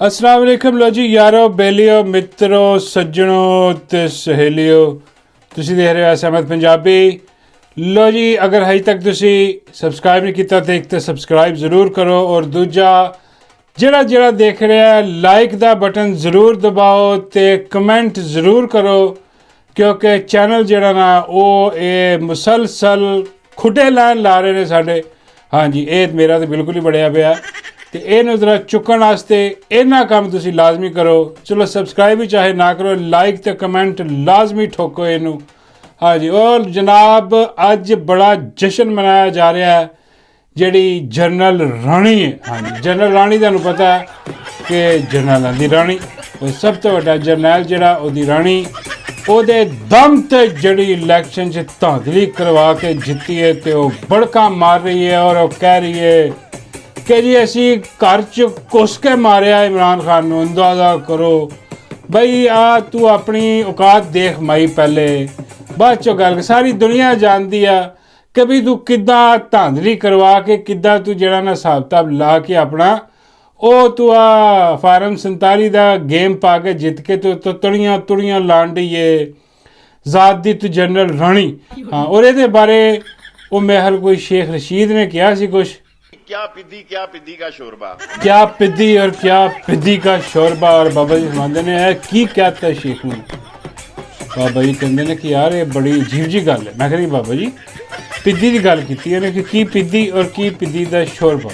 अस्सलाम वालेकुम लो जी यारो बेलियो मित्रों सज्जनों ते सहेलियो तुसी देख रहे हो अहमद पंजाबी। लो जी अगर हजे तक तुसी सबसक्राइब नहीं किया तो एक तो सबसक्राइब ज़रूर करो और दूजा जेड़ा देख रहा है लाइक दा बटन ज़रूर दबाओ तो कमेंट ज़रूर करो क्योंकि चैनल जेड़ा ना वो ये मुसलसल खुटे लाइन ला रहे हैं साढ़े। हाँ जी ये मेरा तो बिल्कुल ही बढ़िया पिया तो इनू जरा चुकन वास्ते इन्ना काम तुसी लाजमी करो। चलो सबसक्राइब भी चाहे ना करो लाइक तो कमेंट लाजमी ठोको इनू। हाँ जी और जनाब अज बड़ा जश्न मनाया जा रहा है जिहड़ी जनरल राणी है। हाँ जी जनरल राणी तुहानू पता है कि जनरलों की राणी वो सब तो वड्डा जरनैल जिहड़ा ओहदी राणी ओहदे दम ते जिहड़ी इलैक्शन च धांधली करवा के जित्ती है तो वह बड़का मार रही है और वह कह रही है कि जी असी घर च कुस के मारिया इमरान खान नूं। अंदाज़ा करो बई आ तू अपनी औकात देख माई पहले बाद चो गल सारी दुनिया जानती है कि भी तू किद्दां धांधली करवा के किद्दां तू जड़ा ना हिसाब किताब ला के अपना ओ तू आ फार्म 47 का गेम पा के जित के तो तुड़ियां लान डी है जात दी तू जनरल राणी। हाँ और ये बारे वो महल कोई शेख रशीद ने कहा सी कुछ क्या पिद्दी का शोरबा क्या पिद्दी और क्या पिद्दी का शोरबा। और बाबा जी फरमाते ने है की कहता है शेख नूं। बाबा जी कहते हैं कि यार ये बड़ी अजीब जी गल है। मैं कहनी बाबा जी पिद्दी की गल की है कि पिद्दी और की पिद्दी का शोरबा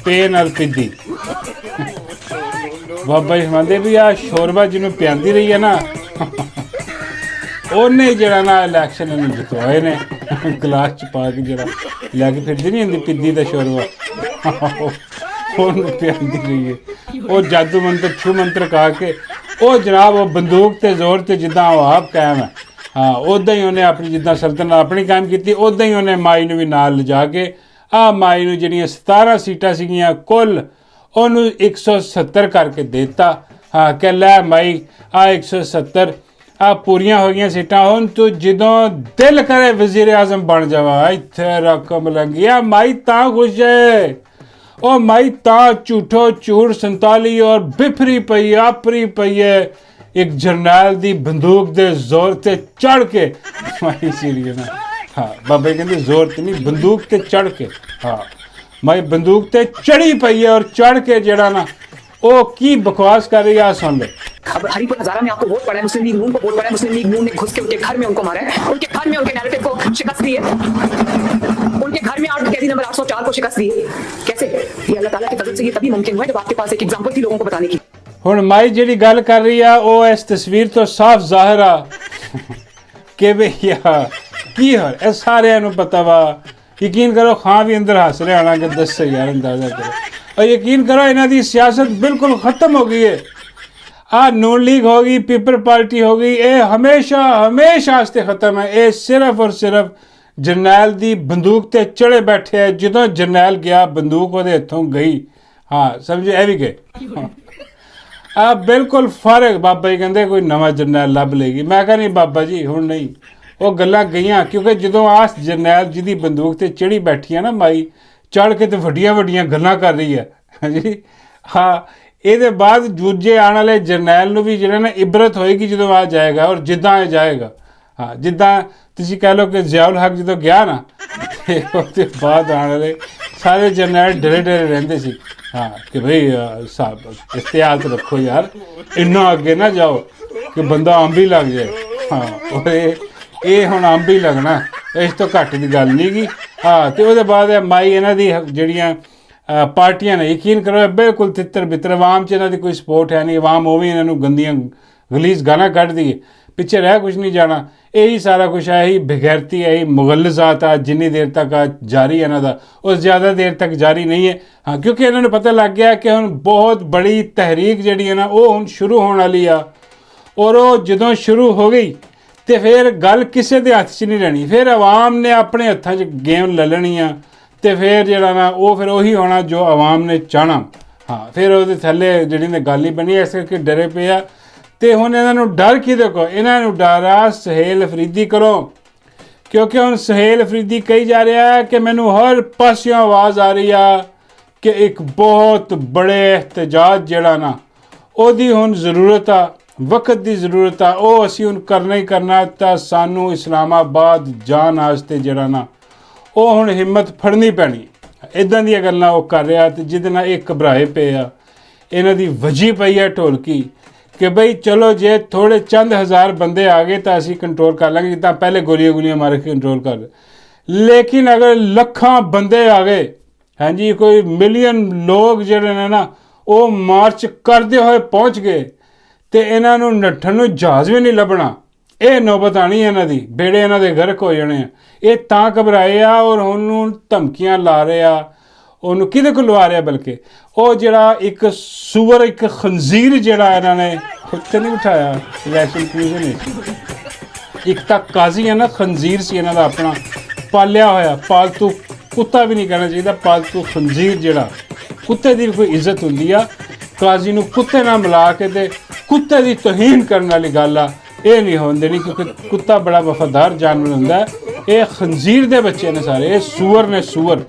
पे नाल पिद्दी। बाबा जी फरमाते भी आ शोरबा जिन्हों पियांदी रही है ना उन्हें जरा ना इलैक्शन इन्हें जितवाए ने गिलास च पा के जरा लैके फिरदी नहीं होंदी पिद्दी का शोरबा पियांदी रही है वो जादू मंत्र छू मंत्र कहा के वो जनाब वो बंदूक ते जोर ते जिद्दां आप कायम है। हाँ उदा ही उन्हें अपनी जिद्दां सल्तनत अपनी कायम की उदा ही उन्हें माई नूं भी नाल लिजा के आ माई नूं जिहड़ियां 17 सीटां सीगियां कुल उन्होंने 170 करके देता। हाँ कह लै माई आ 170 आ पूरियां हो गई सीटां हुण तू जदों दिल करे वजीर आजम बन जावा इत्थे रकम लंगी आ माई तां खुश है ओ माई तां झूठो झूठ 47 और बिफरी पई आपरी पई है एक जरनैल दी बंदूक दे जोर ते चढ़ के माई सीरी ना। हाँ बाबा कहते जोर ते नहीं बंदूक ते चढ़ के। हाँ माई बंदूक ते चढ़ी पई है और चढ़ के जड़ा ना ओ की बकवास कर रही है सुन ले। हरिपुर हजारा में आपको वोट पड़ा है, मुस्लिम लीग नून को वोट पड़ा है, मुस्लिम लीग नून ने घुस के उनके घर में उनको मारा है, उनके घर में उनके नैरेटिव को शिकस्त दी है, उनके घर में आठ कैदी नंबर 804 को शिकस्त दी है। कैसे? ये अल्लाह ताला की फजल से ये तभी मुमकिन हुआ जब आपके पास एक एग्जांपल थी लोगों को बताने की। हुण माई जिहड़ी गल कर रही है वो इस तस्वीर तो साफ जाहिर आ कि भैया की हो ए सारिਆਂ ਨੂੰ पता वा। यकीन करो खां भी अंदर हस रहे आना कि दस यार अंदाजा करो और यकीन करो इन्हां दी सियासत बिल्कुल खत्म हो गई है। आ नून लीग हो गई पीपल पार्टी हो गई ये हमेशा खत्म है। ये सिर्फ और सिर्फ जरनैल दी बंदूक ते चढ़े बैठे है। जदों जरनैल गया बंदूक वो हथों गई। हाँ समझो यह भी गए आ बिल्कुल फर्क। बाबा जी कहते कोई नवा जरनैल लभ लेगी। मैं कह नहीं बाबा जी हुण नहीं वो गल्लां गईयां क्योंकि जदों आस जरनैल जिहदी बंदूक ते चढ़ी बैठी है ना माई चढ़ के तो वड्डियां गल्लां कर रही है जी। हाँ ये बाद दूजे आने वाले जरनैल नूं भी जिहड़ा ना इबरत होएगी जदों आ जाएगा और जिद्दां आ जाएगा। हाँ जिद्दां तुसीं कह लो कि ज़ियाउल हक जदों गया ना तो उसके बाद आने वाले सारे जरनैल डरे रहिंदे सी। हाँ कि भाई साहब इख्तियात रखो यार इन्ना अगे ना जाओ कि बंदा अंब ही लग जाए। हाँ और ये हुण अंब ही लगना इस तो घट की गल नहीं गी। हाँ तो उसदे बाद माई इन्हां दी जिहड़ियां पार्टियां ने यकीन करो बिल्कुल तितर बितर अवाम च इन्हां दी कोई सपोर्ट है नहीं। अवाम वो भी इन्हां नूं गंदियां गलीज गाना कढ़ दी है पिछे रह कुछ नहीं जाना। यही सारा कुछ है यही बेगैरती है यही मुगलजात आ जिन्नी देर तक जारी है इन्हां दा और ज़्यादा देर तक जारी नहीं है। हाँ क्योंकि इन्होंने पता लग गया कि हुण बहुत बड़ी तहरीक जिहड़ी है ना वो हुण शुरू होने वाली आ और वो जदों शुरू हो गई तो फिर गल किसी के हत्थ च नहीं रहनी। फिर अवाम ने अपने हत्थां च गेम ले लेनी आ तो फिर जरा ना वो फिर उही होना जो अवाम ने चाहना। हाँ फिर वो थले जी ने गल ही बनी इस करके डरे पे आ तो हुण इन्हों डर कि देखो इन्हों डर आ सुहेल अफरीदी करो क्योंकि हुण सुहेल अफरीदी कही जा रहा है कि मैनू हर पासियों आवाज़ आ रही है कि एक बहुत बड़े एहतजाज जड़ा ना ਉਹਦੀ ਹੁਣ ਜ਼ਰੂਰਤ ਆ, ਵਕਤ ਦੀ ਜ਼ਰੂਰਤ ਆ, ਉਹ ਅਸੀਂ ਹੁਣ ਕਰਨਾ ਹੀ ਕਰਨਾ। ਤਾਂ ਸਾਨੂੰ ਇਸਲਾਮਾਬਾਦ ਜਾਣ ਵਾਸਤੇ ਜਿਹੜਾ ਨਾ ਉਹ ਹੁਣ ਹਿੰਮਤ ਫੜਨੀ ਪੈਣੀ। ਇੱਦਾਂ ਦੀਆਂ ਗੱਲਾਂ ਉਹ ਕਰ ਰਿਹਾ ਤੇ ਜਿਹਦੇ ਨਾਲ ਇਹ ਘਬਰਾਏ ਪਏ ਆ। ਇਹਨਾਂ ਦੀ ਵਜੀ ਪਈ ਹੈ ਢੋਲਕੀ ਕਿ ਬਈ ਚਲੋ ਜੇ ਥੋੜ੍ਹੇ ਚੰਦ ਹਜ਼ਾਰ ਬੰਦੇ ਆ ਗਏ ਤਾਂ ਅਸੀਂ ਕੰਟਰੋਲ ਕਰ ਲਾਂਗੇ, ਜਿੱਦਾਂ ਪਹਿਲੇ ਗੋਲੀਆਂ ਮਾਰ ਕੇ ਕੰਟਰੋਲ ਕਰ ਲਏ। ਲੇਕਿਨ ਅਗਰ ਲੱਖਾਂ ਬੰਦੇ ਆ ਗਏ, ਹਾਂਜੀ, ਕੋਈ ਮਿਲੀਅਨ ਲੋਕ ਜਿਹੜੇ ਨੇ ਨਾ ਉਹ ਮਾਰਚ ਕਰਦੇ ਹੋਏ ਪਹੁੰਚ ਗਏ ਤੇ ਇਹਨਾਂ ਨੂੰ ਨੱਠਣ ਨੂੰ ਜਹਾਜ਼ ਵੀ ਨਹੀਂ ਲੱਭਣਾ। ਇਹ ਨੌਬਤ ਆਣੀ ਇਹਨਾਂ ਦੀ, ਬੇੜੇ ਇਹਨਾਂ ਦੇ ਗਰਕ ਹੋ ਜਾਣੇ ਆ। ਇਹ ਤਾਂ ਘਬਰਾਏ ਆ ਔਰ ਉਹਨੂੰ ਧਮਕੀਆਂ ਲਾ ਰਹੇ ਆ। ਉਹਨੂੰ ਕਿਹਦੇ ਕੋਲ ਲਵਾ ਰਿਹਾ, ਬਲਕਿ ਉਹ ਜਿਹੜਾ ਇੱਕ ਸੂਰ, ਇੱਕ ਖੰਜ਼ੀਰ ਜਿਹੜਾ ਇਹਨਾਂ ਨੇ ਉੱਤੇ ਨਹੀਂ ਬਿਠਾਇਆ ਇਲੈਕਸ਼ਨ ਕਮਿਸ਼ਨ ਵਿੱਚ। ਇੱਕ ਤਾਂ ਕਾਜ਼ੀ ਹੈ ਨਾ, ਖੰਜ਼ੀਰ ਸੀ ਇਹਨਾਂ ਦਾ ਆਪਣਾ ਪਾਲਿਆ ਹੋਇਆ, ਪਾਲਤੂ ਕੁੱਤਾ ਵੀ ਨਹੀਂ ਕਹਿਣਾ ਚਾਹੀਦਾ, ਪਾਲਤੂ ਖੰਜ਼ੀਰ। ਜਿਹੜਾ ਕੁੱਤੇ ਦੀ ਵੀ ਕੋਈ ਇੱਜ਼ਤ ਹੁੰਦੀ ਆ, ਕਾਜ਼ੀ ਨੂੰ ਕੁੱਤੇ ਨਾਲ ਮਿਲਾ ਕੇ ਤੇ ਕੁੱਤੇ ਦੀ ਤੋਹੀਨ ਕਰਨ ਵਾਲੀ ਗੱਲ ਆ, ਇਹ ਨਹੀਂ ਹੋਣ ਦੇਣੀ, ਕਿਉਂਕਿ ਕੁੱਤਾ ਬੜਾ ਵਫਾਦਾਰ ਜਾਨਵਰ ਹੁੰਦਾ ਹੈ। ਇਹ ਖੰਜ਼ੀਰ ਦੇ ਬੱਚੇ ਨੇ ਸਾਰੇ, ਇਹ ਸੂਅਰ ਨੇ, ਸੂਅਰ।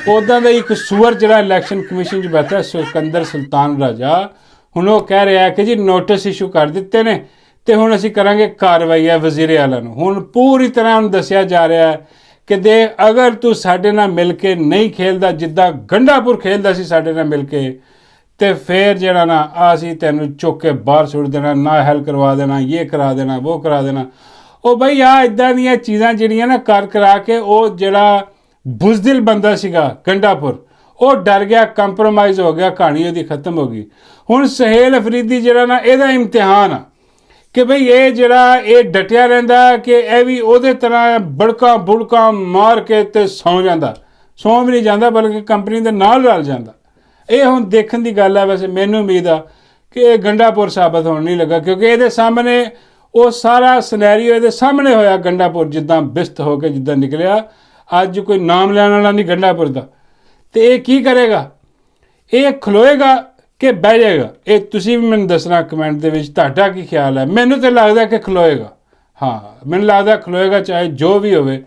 ਉੱਦਾਂ ਦਾ ਇੱਕ ਸੂਅਰ ਜਿਹੜਾ ਇਲੈਕਸ਼ਨ ਕਮਿਸ਼ਨ 'ਚ ਬੈਠਾ, ਸਿਕੰਦਰ ਸੁਲਤਾਨ ਰਾਜਾ, ਹੁਣ ਉਹ ਕਹਿ ਰਿਹਾ ਕਿ ਜੀ ਨੋਟਿਸ ਇਸ਼ੂ ਕਰ ਦਿੱਤੇ ਨੇ ਤੇ ਹੁਣ ਅਸੀਂ ਕਰਾਂਗੇ ਕਾਰਵਾਈ ਹੈ ਵਜ਼ੀਰ ਆਲਾ ਨੂੰ। ਹੁਣ ਪੂਰੀ ਤਰ੍ਹਾਂ ਉਹਨੂੰ ਦੱਸਿਆ ਜਾ ਰਿਹਾ ਹੈ ਕਿ ਦੇ ਅਗਰ ਤੂੰ ਸਾਡੇ ਨਾਲ ਮਿਲ ਕੇ ਨਹੀਂ ਖੇਲਦਾ ਜਿੱਦਾਂ ਗੰਡਾਪੁਰ ਖੇਲਦਾ ਸੀ ਸਾਡੇ ਨਾਲ ਮਿਲ ਕੇ, ਤੇ ਫਿਰ ਜਿਹੜਾ ਨਾ ਅਸੀਂ ਤੈਨੂੰ ਚੁੱਕ ਕੇ ਬਾਹਰ ਸੁੱਟ ਦੇਣਾ, ਨਾ ਹੈਲ ਕਰਵਾ ਦੇਣਾ, ਇਹ ਕਰਾ ਦੇਣਾ, ਉਹ ਕਰਾ ਦੇਣਾ। ਉਹ ਬਈ ਆ ਇੱਦਾਂ ਦੀਆਂ ਚੀਜ਼ਾਂ ਜਿਹੜੀਆਂ ਨਾ ਕਰਾ ਕੇ ਉਹ ਜਿਹੜਾ ਬੁਜ਼ਦਿਲ ਬੰਦਾ ਸੀਗਾ ਗੰਡਾਪੁਰ, ਉਹ ਡਰ ਗਿਆ, ਕੰਪਰੋਮਾਈਜ਼ ਹੋ ਗਿਆ, ਕਹਾਣੀ ਉਹਦੀ ਖਤਮ ਹੋ ਗਈ। ਹੁਣ ਸੁਹੇਲ ਅਫਰੀਦੀ ਜਿਹੜਾ ਨਾ ਇਹਦਾ ਇਮਤਿਹਾਨ ਆ ਕਿ ਬਈ ਇਹ ਜਿਹੜਾ ਇਹ ਡਟਿਆ ਰਹਿੰਦਾ ਕਿ ਇਹ ਵੀ ਉਹਦੇ ਤਰ੍ਹਾਂ ਬੁੜਕਾ ਮਾਰ ਕੇ ਤੇ ਸੌਂ ਜਾਂਦਾ, ਸੌਂ ਵੀ ਨਹੀਂ ਜਾਂਦਾ ਬਲਕਿ ਕੰਪਨੀ ਦੇ ਨਾਲ ਰਲ ਜਾਂਦਾ। ਇਹ ਹੁਣ ਦੇਖਣ ਦੀ ਗੱਲ ਹੈ। ਵੈਸੇ ਮੈਨੂੰ ਉਮੀਦ ਆ ਕਿ ਇਹ ਗੰਡਾਪੁਰ ਸਾਬਤ ਹੋਣ ਨਹੀਂ ਲੱਗਾ, ਕਿਉਂਕਿ ਇਹਦੇ ਸਾਹਮਣੇ ਉਹ ਸਾਰਾ ਸਿਨੈਰੀਓ ਇਹਦੇ ਸਾਹਮਣੇ ਹੋਇਆ। ਗੰਡਾਪੁਰ ਜਿੱਦਾਂ ਬਿਸਤ ਹੋ ਕੇ ਜਿੱਦਾਂ ਨਿਕਲਿਆ, ਅੱਜ ਕੋਈ ਨਾਮ ਲੈਣ ਵਾਲਾ ਨਹੀਂ ਗੰਡਾਪੁਰ ਦਾ। ਤੇ ਇਹ ਕੀ ਕਰੇਗਾ? ਇਹ ਖਲੋਏਗਾ ਕਿ ਬਹਿ ਜਾਏਗਾ? ਇਹ ਤੁਸੀਂ ਵੀ ਮੈਨੂੰ ਦੱਸਣਾ ਕਮੈਂਟ ਦੇ ਵਿੱਚ, ਤੁਹਾਡਾ ਕੀ ਖਿਆਲ ਹੈ। ਮੈਨੂੰ ਤਾਂ ਲੱਗਦਾ ਕਿ ਖਲੋਏਗਾ, ਹਾਂ ਮੈਨੂੰ ਲੱਗਦਾ ਖਲੋਏਗਾ, ਚਾਹੇ ਜੋ ਵੀ ਹੋਵੇ।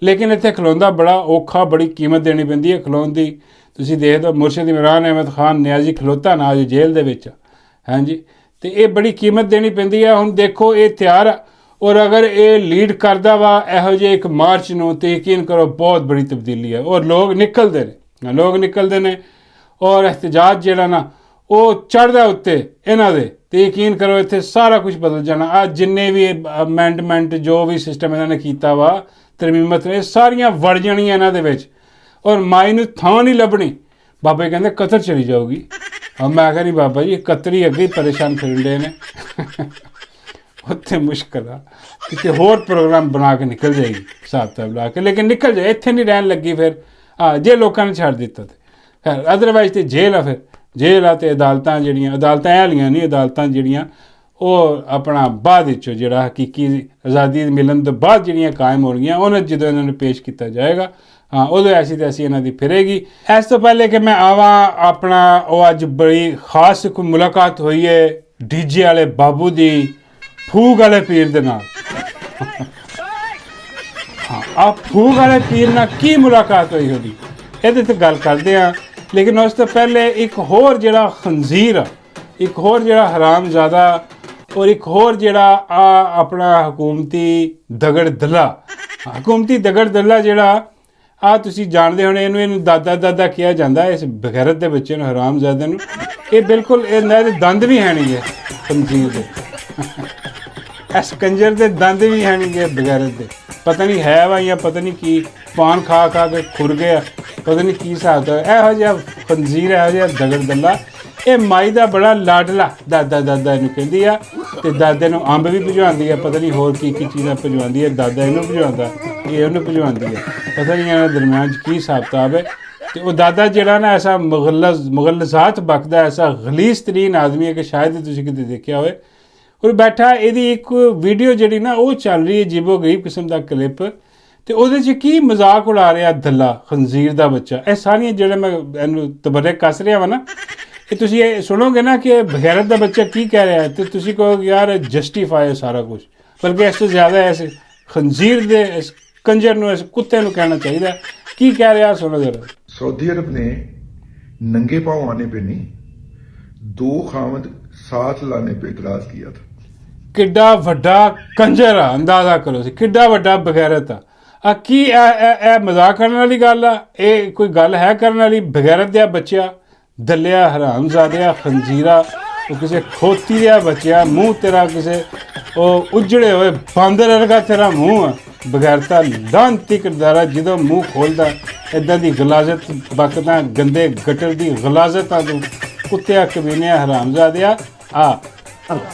ਲੇਕਿਨ ਇੱਥੇ ਖਲੋਂਦਾ ਬੜਾ ਔਖਾ, ਬੜੀ ਕੀਮਤ ਦੇਣੀ ਪੈਂਦੀ ਹੈ ਖਲੋਣ ਦੀ। ਤੁਸੀਂ ਦੇਖਦੇ ਹੋ ਮੁਰਸ਼ਿਦ ਇਮਰਾਨ ਅਹਿਮਦ ਖਾਨ ਨਿਆਜ਼ੀ ਖਲੋਤਾ ਨਾ ਅੱਜ ਜੇਲ੍ਹ ਦੇ ਵਿੱਚ, ਹਾਂਜੀ, ਤੇ ਇਹ ਬੜੀ ਕੀਮਤ ਦੇਣੀ ਪੈਂਦੀ ਹੈ। ਹੁਣ ਦੇਖੋ ਇਹ ਤਿਆਰ ਆ, ਔਰ ਅਗਰ ਇਹ ਲੀਡ ਕਰਦਾ ਵਾ ਇਹੋ ਜਿਹੇ ਇੱਕ ਮਾਰਚ ਨੂੰ, ਤੇ ਯਕੀਨ ਕਰੋ ਬਹੁਤ ਬੜੀ ਤਬਦੀਲੀ ਹੈ। ਔਰ ਲੋਕ ਨਿਕਲਦੇ ਨੇ ਔਰ ਇhtਜਾਜ ਜਿਹੜਾ ਨਾ ਉਹ ਚੜ੍ਹਦਾ ਉੱਤੇ ਇਹਨਾਂ ਦੇ, ਤੇ ਯਕੀਨ ਕਰੋ ਇੱਥੇ ਸਾਰਾ ਕੁਝ ਬਦਲ ਜਾਣਾ। ਅੱਜ ਜਿੰਨੇ ਵੀ ਅਮੈਂਡਮੈਂਟ ਜੋ ਵੀ ਸਿਸਟਮ ਇਹਨਾਂ ਨੇ ਕੀਤਾ ਵਾ, ਤਰਮੀਮਤ, ਇਹ ਸਾਰੀਆਂ ਵੜ ਜਾਣੀਆਂ ਇਹਨਾਂ ਦੇ ਵਿੱਚ, ਔਰ ਮਾਈ ਨੂੰ ਥਾਂ ਨਹੀਂ ਲੱਭਣੀ। ਬਾਬਾ ਜੀ ਕਹਿੰਦੇ ਕਤਰ ਚਲੀ ਜਾਊਗੀ। ਮੈਂ ਕਿਹਾ ਨਹੀਂ ਬਾਬਾ ਜੀ, ਕਤਰੀ ਅੱਗੇ ਹੀ ਪਰੇਸ਼ਾਨ ਫਿਰਦੇ ਨੇ ਉੱਥੇ ਮੁਸ਼ਕਿਲ ਆ, ਕਿਤੇ ਹੋਰ ਪ੍ਰੋਗਰਾਮ ਬਣਾ ਕੇ ਨਿਕਲ ਜਾਏਗੀ ਹਿਸਾਬ ਕਿਤਾਬ ਲਾ ਕੇ, ਲੇਕਿਨ ਨਿਕਲ ਜਾਏ, ਇੱਥੇ ਨਹੀਂ ਰਹਿਣ ਲੱਗੀ ਫਿਰ। ਜੇ ਲੋਕਾਂ ਨੇ ਛੱਡ ਦਿੱਤਾ ਤੇ ਖੈਰ, ਅਦਰਵਾਈਜ਼ ਤੇ ਜੇਲ੍ਹ ਆ। ਫਿਰ ਜੇਲ੍ਹ ਆ ਤੇ ਅਦਾਲਤਾਂ ਜਿਹੜੀਆਂ, ਅਦਾਲਤਾਂ ਇਹ ਵਾਲੀਆਂ ਨਹੀਂ, ਅਦਾਲਤਾਂ ਜਿਹੜੀਆਂ ਉਹ ਆਪਣਾ ਬਾਅਦ ਵਿੱਚੋਂ ਜਿਹੜਾ ਹਕੀਕੀ ਆਜ਼ਾਦੀ ਮਿਲਣ ਤੋਂ ਬਾਅਦ ਜਿਹੜੀਆਂ ਕਾਇਮ ਹੋਣਗੀਆਂ, ਉਹਨਾਂ ਜਦੋਂ ਇਹਨਾਂ ਨੂੰ ਪੇਸ਼ ਕੀਤਾ ਜਾਏਗਾ, ਹਾਂ ਉਦੋਂ ਐਸੀ ਤੈਸੀ ਇਹਨਾਂ ਦੀ ਫਿਰੇਗੀ। ਇਸ ਤੋਂ ਪਹਿਲੇ ਕਿ ਮੈਂ ਆਵਾਂ ਆਪਣਾ, ਉਹ ਅੱਜ ਬੜੀ ਖਾਸ ਕੋਈ ਮੁਲਾਕਾਤ ਹੋਈ ਹੈ ਡੀਜੇ ਵਾਲੇ ਬਾਬੂ ਦੀ ਫੂਕ ਵਾਲੇ ਪੀਰ ਦੇ ਨਾਲ। ਹਾਂ, ਆ ਫੂਕ ਵਾਲੇ ਪੀਰ ਨਾਲ ਕੀ ਮੁਲਾਕਾਤ ਹੋਈ ਹੋਗੀ, ਇਹਦੇ ਤੇ ਗੱਲ ਕਰਦੇ ਹਾਂ। ਲੇਕਿਨ ਉਸ ਤੋਂ ਪਹਿਲੇ ਇੱਕ ਹੋਰ ਜਿਹੜਾ ਖੰਜ਼ੀਰ ਆ, ਇੱਕ ਹੋਰ ਜਿਹੜਾ ਹਰਾਮਜ਼ਾਦਾ, ਔਰ ਇੱਕ ਹੋਰ ਜਿਹੜਾ ਆਪਣਾ ਹਕੂਮਤੀ ਦਗੜ ਦੱਲਾ ਜਿਹੜਾ ਤੁਸੀਂ ਜਾਣਦੇ ਹੋਣੇ, ਇਹਨੂੰ ਦਾਦਾ ਕਿਹਾ ਜਾਂਦਾ ਇਸ ਬਗੈਰਤ ਦੇ ਬੱਚੇ ਨੂੰ, ਹਰਾਮਜ਼ਾਦੇ ਨੂੰ। ਇਹ ਬਿਲਕੁਲ ਇਹਦੇ ਦੰਦ ਵੀ ਹੈ ਨਹੀਂ ਗੇ ਖੰਜ਼ੀਰ ਦੇ, ਇਸ ਕੰਜਰ ਦੇ ਦੰਦ ਵੀ ਹੈ ਨਹੀਂ ਗੇ ਬਗੈਰਤ ਦੇ। ਪਤਾ ਨਹੀਂ ਹੈ ਵਾ ਜਾਂ ਪਤਾ ਨਹੀਂ ਕੀ ਪਾਨ ਖਾ ਕੇ ਖੁਰ ਗਿਆ, ਪਤਾ ਨਹੀਂ ਕੀ ਹਿਸਾਬ ਦਾ। ਇਹੋ ਜਿਹਾ ਖੰਜ਼ੀਰ, ਇਹੋ ਜਿਹਾ ਦਗੜ ਦੱਲਾ, ਇਹ ਮਾਈ ਦਾ ਬੜਾ ਲਾਡਲਾ ਦਾਦਾ ਇਹਨੂੰ ਕਹਿੰਦੀ ਆ, ਤੇ ਦਾਦੇ ਨੂੰ ਅੰਬ ਵੀ ਭਿਜਵਾਉਂਦੀ ਆ, ਪਤਾ ਨਹੀਂ ਹੋਰ ਕੀ ਚੀਜ਼ਾਂ ਭਿਜਵਾਉਂਦੀ ਹੈ। ਦਾਦਾ ਇਹਨੂੰ ਭਿਜਵਾਉਂਦਾ, ਇਹ ਉਹਨੂੰ ਭਿਜਵਾਉਂਦੀ ਹੈ, ਪਤਾ ਨਹੀਂ ਇਹਨਾਂ ਦਰਮਿਆਨ 'ਚ ਕੀ ਹਿਸਾਬ ਕਿਤਾਬ ਹੈ। ਤੇ ਉਹ ਦਾਦਾ ਜਿਹੜਾ ਨਾ ਐਸਾ ਮੁਗਲਜ਼ਾਤ ਬਕਦਾ, ਐਸਾ ਗਲੀਜ਼ ਤਰੀਨ ਆਦਮੀ ਹੈ ਕਿ ਸ਼ਾਇਦ ਹੀ ਤੁਸੀਂ ਕਿਤੇ ਦੇਖਿਆ ਹੋਵੇ। ਔਰ ਬੈਠਾ ਇਹਦੀ ਇੱਕ ਵੀਡੀਓ ਜਿਹੜੀ ਨਾ ਉਹ ਚੱਲ ਰਹੀ ਹੈ, ਅਜੀਬੋ ਗਰੀਬ ਕਿਸਮ ਦਾ ਕਲਿੱਪ, ਤੇ ਉਹਦੇ 'ਚ ਕੀ ਮਜ਼ਾਕ ਉਡਾ ਰਿਹਾ ਦੱਲਾ, ਖੰਜ਼ੀਰ ਦਾ ਬੱਚਾ। ਇਹ ਸਾਰੀਆਂ ਜਿਹੜੇ ਮੈਂ ਇਹਨੂੰ ਤਬਰਕ ਕੱਸ ਰਿਹਾ ਵਾ ਨਾ, ਇਹ ਤੁਸੀਂ ਇਹ ਸੁਣੋਗੇ ਨਾ ਕਿ ਬਗੈਰਤ ਦਾ ਬੱਚਾ ਕੀ ਕਹਿ ਰਿਹਾ ਹੈ, ਤੇ ਤੁਸੀਂ ਕਹੋਗੇ ਯਾਰ ਜਸਟੀਫਾਈ ਸਾਰਾ ਕੁਝ। ਬਲਕਿ ਇਸ ਤੋਂ ਜ਼ਿਆਦਾ ਇਸ ਖੰਜ਼ੀਰ ਦੇ, ਇਸ ਕੰਜਰ ਨੂੰ, ਇਸ ਕੁੱਤੇ ਨੂੰ ਕਹਿਣਾ ਚਾਹੀਦਾ। ਕੀ ਕਹਿ ਰਿਹਾ ਸੁਣੋ ਜਰਾ। सऊदी अरब ने नंगे पांव आने पे नहीं, दो खामद साथ लाने पे इतराज किया था। ਕਿੱਡਾ ਵੱਡਾ ਕੰਜਰ ਆ, ਅੰਦਾਜ਼ਾ ਕਰੋ ਸੀ ਕਿੱਡਾ ਵੱਡਾ ਬਗੈਰਤ ਆ ਕੀ ਇਹ ਮਜ਼ਾਕ ਕਰਨ ਵਾਲੀ ਗੱਲ ਆ? ਇਹ ਕੋਈ ਗੱਲ ਹੈ ਕਰਨ ਵਾਲੀ? ਬਗੈਰਤ ਦਿਆ ਬੱਚਿਆ, ਦਲਿਆ ਹਰਾਮਜ਼ਾਦਿਆ ਖੰਜੀਰਾ, ਉਹ ਕਿਸੇ ਖੋਤੀ ਦਿਆ ਬੱਚਿਆ, ਮੂੰਹ ਤੇਰਾ ਕਿਸੇ ਉਹ ਉਜੜੇ ਹੋਏ ਬਾਂਦਰ ਵਰਗਾ ਤੇਰਾ ਮੂੰਹ ਆ। ਬਗੈਰਤਾ ਲਾਂਤੀ ਕਿਰਦਾਰਾ, ਜਦੋਂ ਮੂੰਹ ਖੋਲਦਾ ਇਦਾਂ ਦੀ ਗਲਾਜ਼ਤ ਬਕਦਾ, ਗੰਦੇ ਗਟਰ ਦੀ ਗਲਾਜ਼ਤ ਆ ਤੂੰ, ਕੁੱਤਿਆ ਕਮੀਨਿਆ ਹਰਾਮਜ਼ਾਦਿਆ ਆ।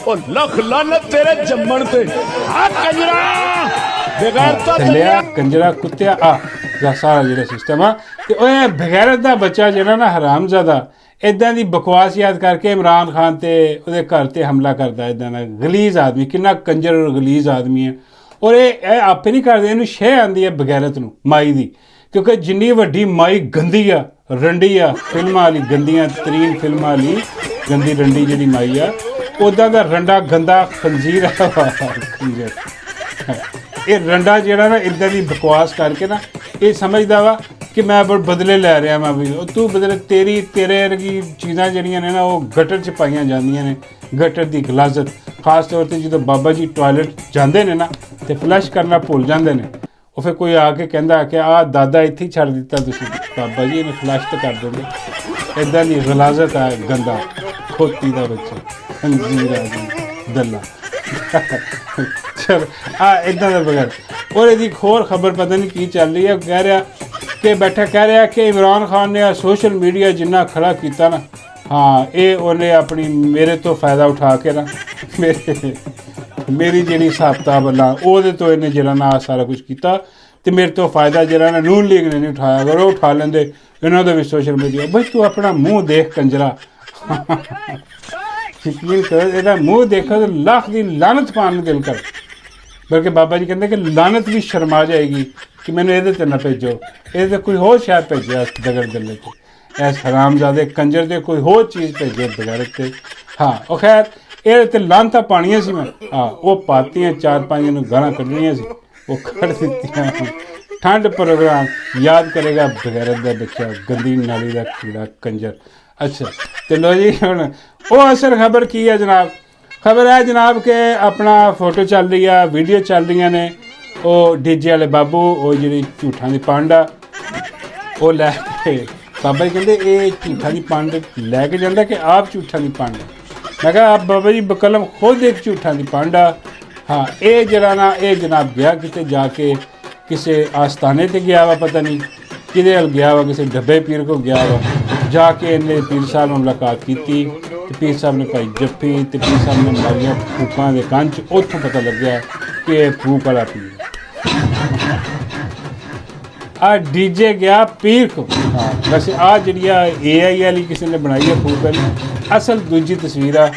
ਉਹ ਲੱਖ ਲਾਨਤ ਤੇਰੇ ਜੰਮਣ ਤੇ ਆ ਕੰਜਰਾ ਬਗੈਰਤਾ ਦਲਿਆ ਕੰਜਰਾ ਕੁੱਤਿਆ ਆ ਦਾ ਸਾਰਾ ਜਿਹੜਾ ਸਿਸਟਮ ਆ। ਤੇ ਉਹ ਬਗੈਰਤ ਦਾ ਬੱਚਾ ਜਿਹੜਾ ਨਾ ਹਰਾਮਜ਼ਾਦਾ ਇਦਾਂ ਦੀ ਬਕਵਾਸ ਯਾਦ ਕਰਕੇ ਇਮਰਾਨ ਖਾਨ ਤੇ ਉਹਦੇ ਘਰ ਤੇ ਹਮਲਾ ਕਰਦਾ। ਇਦਾਂ ਦਾ ਗਲੀਜ਼ ਆਦਮੀ, ਕਿੰਨਾ ਕੰਜਰ ਔਰ ਗਲੀਜ਼ ਆਦਮੀ ਹੈ। ਔਰ ਇਹ ਆਪੇ ਨਹੀਂ ਕਰਦੇ, ਇਹਨੂੰ ਸ਼ਹਿ ਆਉਂਦੀ ਹੈ ਬਗੈਰਤ ਨੂੰ ਮਾਈ ਦੀ, ਕਿਉਂਕਿ ਜਿੰਨੀ ਵੱਡੀ ਮਾਈ ਗੰਦੀ ਆ, ਰੰਡੀ ਆ, ਫਿਲਮਾਂ ਵਾਲੀ ਗੰਦੀਆਂ ਤਰੀਨ ਫਿਲਮਾਂ ਵਾਲੀ ਗੰਦੀ ਰੰਡੀ ਜਿਹੜੀ ਮਾਈ ਆ, ਉੱਦਾਂ ਦਾ ਰੰਡਾ ਗੰਦਾ ਖੰਜੀਰ ਆ ਖੰਜਰ। ਇਹ ਰੰਡਾ ਜਿਹੜਾ ਨਾ ਇੱਦਾਂ ਦੀ ਬਕਵਾਸ ਕਰਕੇ ਨਾ ਇਹ ਸਮਝਦਾ ਵਾ ਕਿ ਮੈਂ ਬਦਲੇ ਲੈ ਰਿਹਾ ਮੈਂ ਵੀ। ਉਹ ਤੂੰ ਬਦਲੇ, ਤੇਰੇ ਵਰਗੀ ਚੀਜ਼ਾਂ ਜਿਹੜੀਆਂ ਨੇ ਨਾ ਉਹ ਗਟਰ 'ਚ ਪਾਈਆਂ ਜਾਂਦੀਆਂ ਨੇ, ਗਟਰ ਦੀ ਗਲਾਜ਼ਤ। ਖਾਸ ਤੌਰ 'ਤੇ ਜਦੋਂ ਬਾਬਾ ਜੀ ਟਾਇਲਟ ਜਾਂਦੇ ਨੇ ਨਾ ਤੇ ਫਲਸ਼ ਕਰਨਾ ਭੁੱਲ ਜਾਂਦੇ ਨੇ, ਉਹ ਫਿਰ ਕੋਈ ਆ ਕੇ ਕਹਿੰਦਾ ਕਿ ਆਹ ਦਾਦਾ ਇੱਥੇ ਹੀ ਛੱਡ ਦਿੱਤਾ ਤੁਸੀਂ, ਬਾਬਾ ਜੀ ਇਹਨੇ ਫਲਸ਼ ਤਾਂ ਕਰ ਦਿੰਦੇ। ਇੱਦਾਂ ਦੀ ਗਲਾਜ਼ਤ ਆ, ਗੰਦਾ ਖੋਤੀ ਦਾ ਬੱਚਾ ਖੰਜੀਰ ਆਦਮੀ ਦੱਲਾ। ਚਲ ਆ ਇੱਦਾਂ ਦਾ ਬਗੈਰ। ਔਰ ਇਹਦੀ ਇੱਕ ਹੋਰ ਖਬਰ ਪਤਾ ਨਹੀਂ ਕੀ ਚੱਲ ਰਹੀ ਹੈ, ਕਹਿ ਰਿਹਾ ਕਿ ਬੈਠਾ ਕਹਿ ਰਿਹਾ ਕਿ ਇਮਰਾਨ ਖਾਨ ਨੇ ਸੋਸ਼ਲ ਮੀਡੀਆ ਜਿੰਨਾ ਖੜਾ ਕੀਤਾ ਨਾ, ਹਾਂ ਇਹ ਉਹਨੇ ਆਪਣੀ ਮੇਰੇ ਤੋਂ ਫਾਇਦਾ ਉਠਾ ਕੇ ਨਾ ਮੇਰੀ ਜਿਹੜੀ ਹਿਸਾਬ ਕਿਤਾਬ ਲਾ ਉਹਦੇ ਤੋਂ ਇਹਨੇ ਜਿਹੜਾ ਨਾ ਸਾਰਾ ਕੁਝ ਕੀਤਾ, ਤੇ ਮੇਰੇ ਤੋਂ ਫਾਇਦਾ ਜਿਹੜਾ ਨਾ ਨੂਨ ਲੀਗ ਨੇ ਨਹੀਂ ਉਠਾਇਆ। ਅਗਰ ਉਹ ਉਠਾ ਲੈਂਦੇ ਇਹਨਾਂ ਦਾ ਵੀ ਸੋਸ਼ਲ ਮੀਡੀਆ। ਬਈ ਤੂੰ ਆਪਣਾ ਮੂੰਹ ਦੇਖ ਕੰਜਰਾ, ਯਕੀਨ ਕਰ ਇਹਦਾ ਮੂੰਹ ਦੇਖੋ ਤਾਂ ਲੱਖ ਦੀ ਲਾਨਤ ਪਾਉਣ ਨੂੰ ਦਿਲ ਕਰ। ਬਲਕਿ ਬਾਬਾ ਜੀ ਕਹਿੰਦੇ ਕਿ ਲਾਨਤ ਵੀ ਸ਼ਰਮਾ ਜਾਏਗੀ ਕਿ ਮੈਨੂੰ ਇਹਦੇ 'ਤੇ ਨਾ ਭੇਜੋ, ਇਹਦੇ 'ਤੇ ਕੋਈ ਹੋਰ ਸ਼ਾਇਦ ਭੇਜਿਆ ਇਸ ਦਗੜ ਦਿੱਲੇ 'ਤੇ, ਇਸ ਹਰਾਮਜ਼ਾਦੇ ਕੰਜਰ 'ਤੇ ਕੋਈ ਹੋਰ ਚੀਜ਼ ਭੇਜੋ ਬਗੈਰਤ 'ਤੇ। ਹਾਂ ਉਹ ਖੈਰ ਇਹਦੇ 'ਤੇ ਲਾਨਤਾਂ ਪਾਉਣੀਆਂ ਸੀ ਮੈਂ, ਹਾਂ ਉਹ ਪਾਤੀਆਂ, 4-5 ਨੂੰ ਗਾਲਾਂ ਕੱਢਣੀਆਂ ਸੀ, ਉਹ ਕੱਢ ਦਿੱਤੀਆਂ। ਠੰਡ ਪ੍ਰੋਗਰਾਮ ਯਾਦ ਕਰੇਗਾ ਬਗੈਰਤ ਦਾ ਬੱਚਾ, ਗੰਦੀ ਨਾਲੀ ਦਾ ਕੀੜਾ ਕੰਜਰ। ਅੱਛਾ ਤੇ ਲੋ ਜੀ ਹੁਣ ਉਹ ਅਸਲ ਖਬਰ ਕੀ ਹੈ ਜਨਾਬ? ਖਬਰ ਹੈ ਜਨਾਬ ਕਿ ਆਪਣਾ ਫੋਟੋ ਚੱਲ ਰਹੀ ਆ, ਵੀਡੀਓ ਚੱਲ ਰਹੀਆਂ ਨੇ, ਉਹ ਡੀਜੇ ਵਾਲੇ ਬਾਬੂ ਉਹ ਜਿਹੜੀ ਝੂਠਾਂ ਦੀ ਪੰਡ ਆ ਉਹ ਲੈ ਕੇ ਬਾਬਾ ਜੀ ਕਹਿੰਦੇ ਇਹ ਝੂਠਾਂ ਦੀ ਪੰਡ ਲੈ ਕੇ ਜਾਂਦਾ ਕਿ ਆਪ ਝੂਠਾਂ ਦੀ ਪੰਡ। ਮੈਂ ਕਿਹਾ ਆਪ ਬਾਬਾ ਜੀ ਬਕਲਮ ਖੁਦ ਇੱਕ ਝੂਠਾਂ ਦੀ ਪੰਡ ਆ। ਹਾਂ ਇਹ ਜਿਹੜਾ ਨਾ ਇਹ ਜਨਾਬ ਗਿਆ ਕਿਤੇ ਜਾ ਕੇ ਕਿਸੇ ਆਸਤਾਨੇ 'ਤੇ ਗਿਆ ਵਾ, ਪਤਾ ਨਹੀਂ ਕਿਹਦੇ ਵੱਲ ਗਿਆ ਵਾ, ਕਿਸੇ ਡੱਬੇ ਪੀਰ ਕੋਲ ਗਿਆ ਵਾ। ਜਾ ਕੇ ਇਹਨੇ ਪੀਰ ਸਾਹਿਬ ਨਾਲ ਮੁਲਾਕਾਤ ਕੀਤੀ ਤੇ ਪੀਰ ਸਾਹਿਬ ਨੇ ਭਾਈ ਜੱਫੀ ਤੇ ਪੀਰ ਸਾਹਿਬ ਨੇ ਮਾਰੀਆਂ ਫੂਕਾਂ ਦੇ ਕੰਨ 'ਚ। ਉੱਥੋਂ ਪਤਾ ਲੱਗਿਆ ਕਿ ਇਹ ਫੂਕ ਵਾਲਾ ਪੀਰ ਆ ਡੀਜੇ ਗਿਆ ਪੀਰ ਕੋ। ਹਾਂ ਵੈਸੇ ਆ ਜਿਹੜੀ ਆ AI ਵਾਲੀ ਕਿਸੇ ਨੇ ਬਣਾਈ ਹੈ ਫੂਕ ਵਾਲੀ, ਅਸਲ ਦੂਜੀ ਤਸਵੀਰ ਆ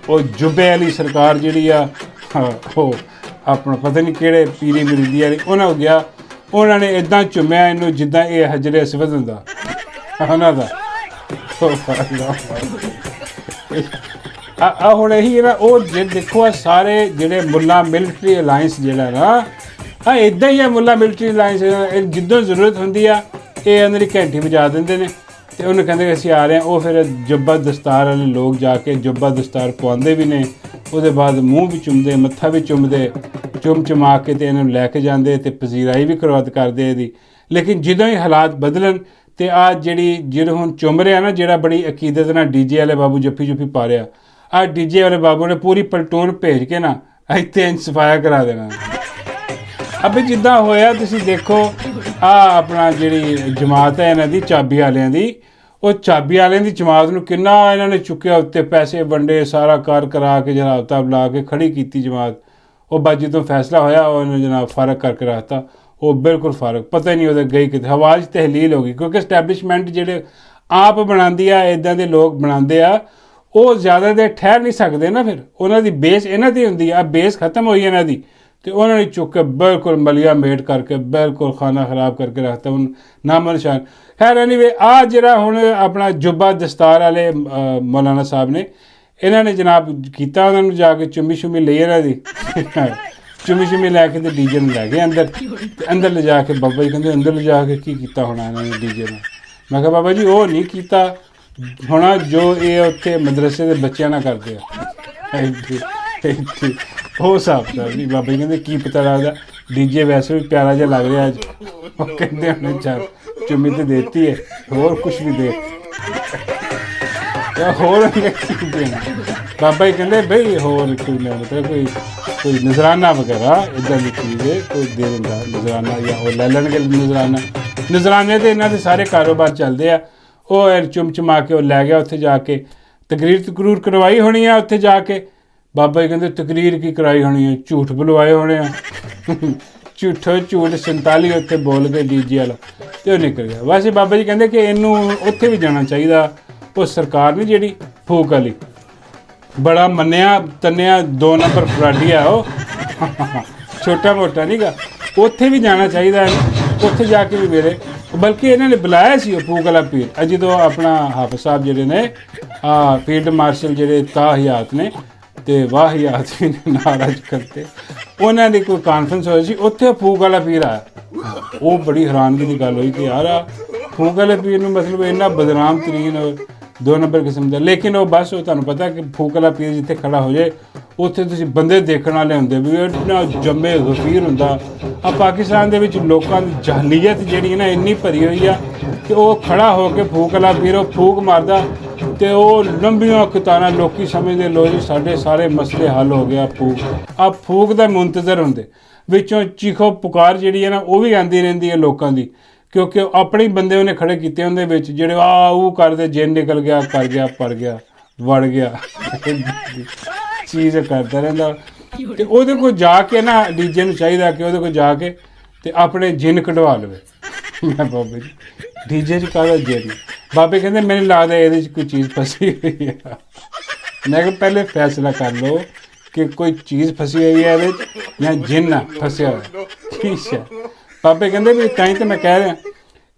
ਉਹ ਜੁਬੇ ਵਾਲੀ ਸਰਕਾਰ ਜਿਹੜੀ ਆ ਉਹ ਆਪਣਾ ਪਤਾ ਨਹੀਂ ਕਿਹੜੇ ਪੀਰੀ ਮਰੀਦੀ ਵਾਲੀ ਉਹਨਾਂ ਹੋ ਗਿਆ। ਉਹਨਾਂ ਨੇ ਇੱਦਾਂ ਚੁੰਮਿਆ ਇਹਨੂੰ ਜਿੱਦਾਂ ਇਹ ਹਜਰੇ ਅਸਵਦ ਹੁੰਦਾ ਉਹਨਾਂ ਦਾ। ਆ ਹੁਣ ਇਹੀ ਨਾ ਉਹ ਜੇ ਦੇਖੋ ਸਾਰੇ ਜਿਹੜੇ ਮੁੱਲਾ ਮਿਲਟਰੀ ਅਲਾਇੰਸ ਜਿਹੜਾ ਨਾ ਹਾਂ ਇੱਦਾਂ ਹੀ ਆ। ਮੁੱਲਾ ਮਿਲਟਰੀ ਅਲਾਇੰਸ ਜਿੱਦੋਂ ਜ਼ਰੂਰਤ ਹੁੰਦੀ ਆ ਇਹ ਉਹਨਾਂ ਦੀ ਘੰਟੀ ਵਜਾ ਦਿੰਦੇ ਨੇ ਤੇ ਉਹਨੂੰ ਕਹਿੰਦੇ ਕਿ ਅਸੀਂ ਆ ਰਹੇ ਹਾਂ। ਉਹ ਫਿਰ ਜੱਬਾ ਦਸਤਾਰ ਵਾਲੇ ਲੋਕ ਜਾ ਕੇ ਜੱਬਾ ਦਸਤਾਰ ਪਵਾਉਂਦੇ ਵੀ ਨੇ, ਉਹਦੇ ਬਾਅਦ ਮੂੰਹ ਵੀ ਚੁੰਮਦੇ, ਮੱਥਾ ਵੀ ਚੁੰਮਦੇ, ਚੁੰਮਾ ਕੇ ਤੇ ਇਹਨੂੰ ਲੈ ਕੇ ਜਾਂਦੇ ਤੇ ਪਜ਼ੀਰਾਈ ਵੀ ਕਰਵਾਤ ਕਰਦੇ ਇਹਦੀ। ਲੇਕਿਨ ਜਦੋਂ ਹੀ ਹਾਲਾਤ ਬਦਲਣ ਤੇ ਆ ਜਿਹੜੀ ਜਿਹੜਾ ਹੁਣ ਚੁੰਮ ਰਿਹਾ ਨਾ, ਜਿਹੜਾ ਬੜੀ ਅਕੀਦਤ ਨਾਲ ਡੀਜੇ ਵਾਲੇ ਬਾਬੂ ਜੱਫੀ ਪਾ ਰਿਹਾ, ਆ ਡੀਜੇ ਵਾਲੇ ਬਾਬੂ ਨੇ ਪੂਰੀ ਪਲਟੂਨ ਭੇਜ ਕੇ ਨਾ ਇੱਥੇ ਸਫਾਇਆ ਕਰਾ ਦੇਣਾ। ਅਬੇ ਜਿੱਦਾਂ ਹੋਇਆ ਤੁਸੀਂ ਦੇਖੋ ਆ ਆਪਣਾ ਜਿਹੜੀ ਜਮਾਤ ਹੈ ਇਹਨਾਂ ਦੀ ਚਾਬੀ ਵਾਲਿਆਂ ਦੀ, ਉਹ ਚਾਬੀ ਵਾਲਿਆਂ ਦੀ ਜਮਾਤ ਨੂੰ ਕਿੰਨਾ ਇਹਨਾਂ ਨੇ ਚੁੱਕਿਆ ਉੱਤੇ, ਪੈਸੇ ਵੰਡੇ, ਸਾਰਾ ਕਾਰ ਕਰਾ ਕੇ ਜਨਾਬ ਤਾਬ ਲਾ ਕੇ ਖੜੀ ਕੀਤੀ ਜਮਾਤ। ਉਹ ਬਾਅਦ ਜਦੋਂ ਫੈਸਲਾ ਹੋਇਆ ਉਹਨੇ ਜਨਾਬ ਫਰਕ ਕਰਕੇ ਰੱਖਤਾ, ਉਹ ਬਿਲਕੁਲ ਫਰਕ ਪਤਾ ਹੀ ਨਹੀਂ ਉਹਦੇ ਗਈ ਕਿਤੇ, ਹਵਾ 'ਚ ਤਹਿਲੀਲ ਹੋ ਗਈ। ਕਿਉਂਕਿ ਸਟੈਬਲਿਸ਼ਮੈਂਟ ਜਿਹੜੇ ਆਪ ਬਣਾਉਂਦੀ ਆ, ਇੱਦਾਂ ਦੇ ਲੋਕ ਬਣਾਉਂਦੇ ਆ, ਉਹ ਜ਼ਿਆਦਾ ਦੇਰ ਠਹਿਰ ਨਹੀਂ ਸਕਦੇ ਨਾ, ਫਿਰ ਉਹਨਾਂ ਦੀ ਬੇਸ ਇਹਨਾਂ ਦੀ ਹੁੰਦੀ ਆ। ਬੇਸ ਖਤਮ ਹੋਈ ਇਹਨਾਂ ਦੀ ਤੇ ਉਹਨਾਂ ਨੇ ਚੁੱਕ ਕੇ ਬਿਲਕੁਲ ਮਲੀਆ ਮੇਟ ਕਰਕੇ ਬਿਲਕੁਲ ਖਾਨਾ ਖਰਾਬ ਕਰਕੇ ਰੱਖਤਾ ਹੁਣ ਨਾਮੋ ਨਿਸ਼ਾਨ। ਖੈਰ ਐਨੀਵੇ ਆ ਜਿਹੜਾ ਹੁਣ ਆਪਣਾ ਜੁੱਬਾ ਦਸਤਾਰ ਵਾਲੇ ਮੌਲਾਨਾ ਸਾਹਿਬ ਨੇ, ਇਹਨਾਂ ਨੇ ਜਨਾਬ ਕੀਤਾ, ਉਹਨਾਂ ਨੂੰ ਜਾ ਕੇ ਚੁੰਮੀ ਲਈ ਇਹਨਾਂ ਦੀ ਚੁੰਮੀ ਲੈ ਕੇ ਤੇ ਡੀਜੇ ਨੂੰ ਲੈ ਗਏ ਅੰਦਰ। ਤੇ ਅੰਦਰ ਲਿਜਾ ਕੇ ਬਾਬਾ ਜੀ ਕਹਿੰਦੇ ਅੰਦਰ ਲਿਜਾ ਕੇ ਕੀ ਕੀਤਾ ਹੋਣਾ ਇਹਨਾਂ ਨੇ ਡੀਜੇ ਨੂੰ। ਮੈਂ ਕਿਹਾ ਬਾਬਾ ਜੀ ਉਹ ਨਹੀਂ ਕੀਤਾ, ਹੋਣਾ ਜੋ ਇਹ ਉੱਥੇ ਮਦਰਸੇ ਦੇ ਬੱਚਿਆਂ ਨਾਲ ਕਰਦੇ ਆ। ਇੱਥੇ ਉਹ ਹਿਸਾਬ ਦਾ ਨਹੀਂ। ਬਾਬਾ ਜੀ ਕਹਿੰਦੇ ਕੀ ਪਤਾ ਲੱਗਦਾ, ਡੀਜੇ ਵੈਸੇ ਵੀ ਪਿਆਰਾ ਜਿਹਾ ਲੱਗ ਰਿਹਾ ਅੱਜ। ਉਹ ਕਹਿੰਦੇ ਉਹਨੇ ਚੱਲ ਚੁੰਮੀ ਤੇ ਦੇਤੀ ਹੈ, ਹੋਰ ਕੁਛ ਵੀ ਦੇ ਜਾਂ ਹੋਰ ਕੀ ਦੇਣਾ। ਬਾਬਾ ਜੀ ਕਹਿੰਦੇ ਬਈ ਹੋਰ ਕੋਈ ਨਾ, ਮਤਲਬ ਕੋਈ ਨਜ਼ਰਾਨਾ ਵਗੈਰਾ ਇੱਦਾਂ ਦੀ ਚੀਜ਼ ਹੈ ਕੋਈ ਦੇ ਦਿੰਦਾ ਨਜ਼ਰਾਨਾ, ਜਾਂ ਉਹ ਲੈ ਲੈਣਗੇ ਨਜ਼ਰਾਨਾ। ਨਜ਼ਰਾਨੇ ਤੇ ਇਹਨਾਂ ਦੇ ਸਾਰੇ ਕਾਰੋਬਾਰ ਚੱਲਦੇ ਆ। ਉਹ ਚੁੰਮ ਕੇ ਉਹ ਲੈ ਗਿਆ ਉੱਥੇ ਜਾ ਕੇ, ਤਕਰੀਰ ਕਰਵਾਈ ਹੋਣੀ ਆ ਉੱਥੇ ਜਾ ਕੇ। ਬਾਬਾ ਜੀ ਕਹਿੰਦੇ ਤਕਰੀਰ ਕੀ ਕਰਾਈ ਹੋਣੀ ਹੈ, ਝੂਠ ਬੁਲਵਾਏ ਹੋਣੇ ਆ। ਝੂਠ 47 ਉੱਥੇ ਬੋਲ ਕੇ ਡੀਜੇ ਵਾਲਾ ਤੇ ਉਹ ਨਿਕਲ ਗਿਆ। ਵੈਸੇ ਬਾਬਾ ਜੀ ਕਹਿੰਦੇ ਕਿ ਇਹਨੂੰ ਉੱਥੇ ਵੀ ਜਾਣਾ ਚਾਹੀਦਾ। ਉਹ ਸਰਕਾਰ ਨਹੀਂ ਜਿਹੜੀ ਫੂਕ ਵਾਲੀ, ਬੜਾ ਮੰਨਿਆ ਤੰਨਿਆ 2 ਨੰਬਰ ਫਰਾਡੀ ਆ ਉਹ, ਛੋਟਾ ਮੋਟਾ ਨਹੀਂ ਗਾ। ਉੱਥੇ ਵੀ ਜਾਣਾ ਚਾਹੀਦਾ, ਉੱਥੇ ਜਾ ਕੇ ਵੀ ਮੇਰੇ, ਬਲਕਿ ਇਹਨਾਂ ਨੇ ਬੁਲਾਇਆ ਸੀ ਉਹ ਫੂਕ ਵਾਲਾ ਪੀਰ। ਜਦੋਂ ਆਪਣਾ ਹਾਫਿਜ਼ ਸਾਹਿਬ ਜਿਹੜੇ ਨੇ ਫੀਲਡ ਮਾਰਸ਼ਲ ਜਿਹੜੇ ਤਾਹਿਆਤ ਨੇ ਤੇ ਵਾਹਿਆਤ ਵੀ ਨਾਲ ਅੱਜ ਕਰਤੇ, ਉਹਨਾਂ ਦੀ ਕੋਈ ਕਾਨਫਰੰਸ ਹੋਈ ਸੀ, ਉੱਥੇ ਫੂਕ ਵਾਲਾ ਪੀਰ ਆਇਆ। ਉਹ ਬੜੀ ਹੈਰਾਨਗੀ ਦੀ ਗੱਲ ਹੋਈ ਕਿ ਯਾਰ ਫੂਕ ਵਾਲੇ ਪੀਰ ਨੂੰ ਮਤਲਬ ਇੰਨਾ ਬਦਨਾਮ ਤਰੀਨ 2 ਨੰਬਰ ਕਿਸਮ ਦਾ। ਲੇਕਿਨ ਉਹ ਬਸ ਉਹ ਤੁਹਾਨੂੰ ਪਤਾ ਕਿ ਫੂਕ ਵਾਲਾ ਪੀਰ ਜਿੱਥੇ ਖੜਾ ਹੋ ਜਾਏ ਉੱਥੇ ਤੁਸੀਂ ਬੰਦੇ ਦੇਖਣ ਵਾਲੇ ਹੁੰਦੇ ਵੀ ਇੰਨਾ ਜੰਮੇ ਗਫੀਰ ਹੁੰਦਾ। ਆ ਪਾਕਿਸਤਾਨ ਦੇ ਵਿੱਚ ਲੋਕਾਂ ਦੀ ਜਹਲੀਅਤ ਜਿਹੜੀ ਹੈ ਨਾ ਇੰਨੀ ਭਰੀ ਹੋਈ ਆ ਕਿ ਉਹ ਖੜਾ ਹੋ ਕੇ ਫੂਕ ਵਾਲਾ ਪੀਰ ਉਹ ਫੂਕ ਮਾਰਦਾ ਤੇ ਉਹ ਲੰਬੀਆਂ ਕਤਾਰਾਂ ਲੋਕੀ ਸਮਝਦੇ ਲੋ ਜੀ ਸਾਡੇ ਸਾਰੇ ਮਸਲੇ ਹੱਲ ਹੋ ਗਿਆ। ਫੂਕ ਦਾ ਮੁੰਤਜ਼ਰ ਹੁੰਦੇ, ਵਿੱਚੋਂ ਚੀਖੋ ਪੁਕਾਰ ਜਿਹੜੀ ਹੈ ਨਾ ਉਹ ਵੀ ਆਉਂਦੀ ਰਹਿੰਦੀ ਹੈ ਲੋਕਾਂ ਦੀ, ਕਿਉਂਕਿ ਆਪਣੇ ਹੀ ਬੰਦੇ ਉਹਨੇ ਖੜੇ ਕੀਤੇ ਹੁੰਦੇ ਵਿੱਚ ਜਿਹੜੇ ਉਹ ਕਰਦੇ ਜਿੰਨ ਨਿਕਲ ਗਿਆ, ਕਰ ਗਿਆ, ਪੜ ਗਿਆ, ਵੜ ਗਿਆ, ਚੀਜ਼ ਕਰਦਾ ਰਹਿੰਦਾ। ਤੇ ਉਹਦੇ ਕੋਲ ਜਾ ਕੇ ਨਾ ਡੀਜੇ ਨੂੰ ਚਾਹੀਦਾ ਕਿ ਉਹਦੇ ਕੋਲ ਜਾ ਕੇ ਤੇ ਆਪਣੇ ਜਿੰਨ ਕਢਵਾ ਲਵੇ। ਮੈਂ ਬਾਬੇ ਜੀ ਡੀਜੇ 'ਚ ਕਾਹਦਾ ਜਿੰਨ? ਬਾਬੇ ਕਹਿੰਦੇ ਮੈਨੂੰ ਲੱਗਦਾ ਇਹਦੇ 'ਚ ਕੋਈ ਚੀਜ਼ ਫਸੀ ਹੋਈ ਹੈ। ਮੈਂ ਕਿਹਾ ਪਹਿਲੇ ਫੈਸਲਾ ਕਰ ਲਓ ਕਿ ਕੋਈ ਚੀਜ਼ ਫਸੀ ਹੋਈ ਹੈ ਇਹਦੇ 'ਚ ਜਾਂ ਜਿੰਨ ਫਸਿਆ ਹੋਇਆ। ਠੀਕ ਹੈ। ਬਾਬੇ ਕਹਿੰਦੇ ਵੀ ਤਾਂ ਹੀ ਤਾਂ ਮੈਂ ਕਹਿ ਰਿਹਾ